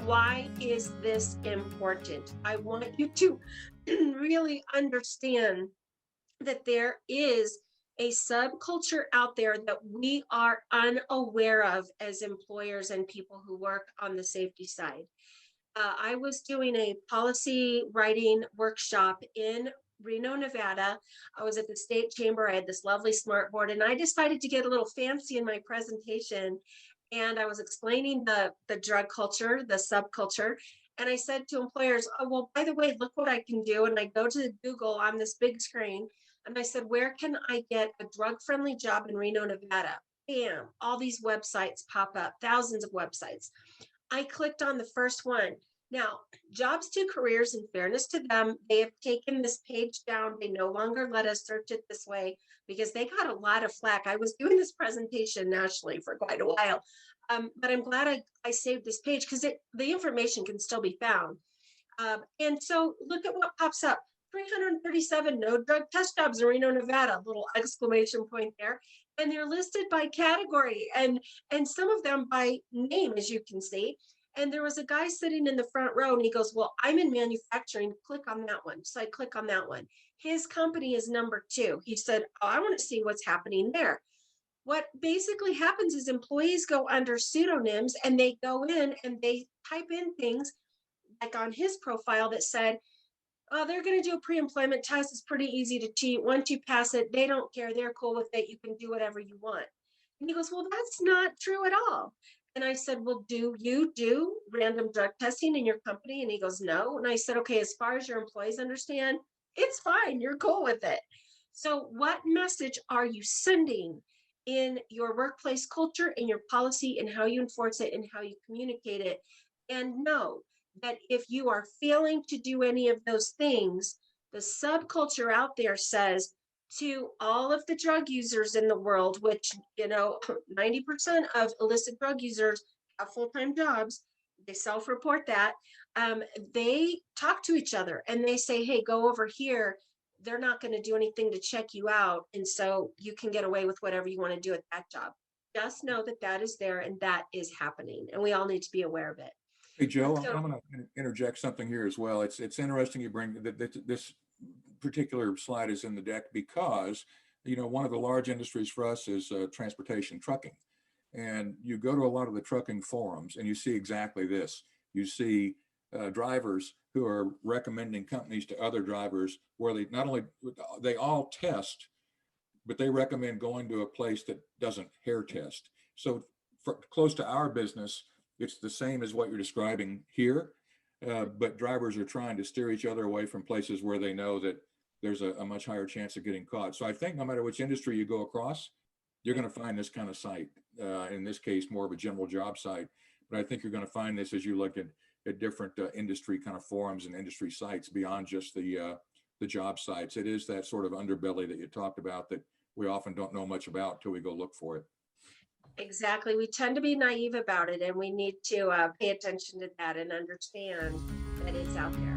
Why is this important? I want you to really understand that there is a subculture out there that we are unaware of as employers and people who work on the safety side. I was doing a policy writing workshop in Reno, Nevada. I was at the state chamber. I had this lovely smart board, and I decided to get a little fancy in my presentation. And I was explaining the drug culture, the subculture. And I said to employers, oh, well, by the way, look what I can do. And I go to Google on this big screen. And I said, where can I get a drug friendly job in Reno, Nevada? Bam, all these websites pop up, thousands of websites. I clicked on the first one. Now, Jobs to Careers, in fairness to them, they have taken this page down. They no longer let us search it this way because they got a lot of flack. I was doing this presentation nationally for quite a while, but I'm glad I saved this page because the information can still be found. And so look at what pops up. 337 no drug test jobs in Reno, Nevada, little exclamation point there. And they're listed by category and some of them by name, as you can see. And there was a guy sitting in the front row and he goes, well, I'm in manufacturing, click on that one. So I click on that one. His company is number 2. He said, oh, I want to see what's happening there. What basically happens is employees go under pseudonyms and they go in and they type in things like on his profile that said, oh, they're going to do a pre-employment test. It's pretty easy to cheat. Once you pass it, they don't care. They're cool with it. You can do whatever you want. And he goes, well, that's not true at all. And I said, well, do you do random drug testing in your company? And he goes, no. And I said, okay, as far as your employees understand, it's fine. You're cool with it. So what message are you sending in your workplace culture, in your policy, and how you enforce it and how you communicate it? And know that if you are failing to do any of those things, the subculture out there says to all of the drug users in the world, which, 90% of illicit drug users have full-time jobs, they self-report that, they talk to each other and they say, hey, go over here. They're not going to do anything to check you out. And so you can get away with whatever you want to do at that job. Just know that that is there and that is happening. And we all need to be aware of it. Hey, Joe, So, I'm going to interject something here as well. It's interesting you bring this particular slide is in the deck because, one of the large industries for us is transportation, trucking. And you go to a lot of the trucking forums and you see exactly this. You see drivers who are recommending companies to other drivers where they all test, but they recommend going to a place that doesn't hair test. So close to our business, it's the same as what you're describing here, but drivers are trying to steer each other away from places where they know that there's a much higher chance of getting caught. So I think no matter which industry you go across, you're going to find this kind of site. In this case, more of a general job site. But I think you're going to find this as you look at different industry kind of forums and industry sites beyond just the job sites. It is that sort of underbelly that you talked about that we often don't know much about till we go look for it. exactly. We tend to be naive about it, and we need to pay attention to that and understand that it's out there.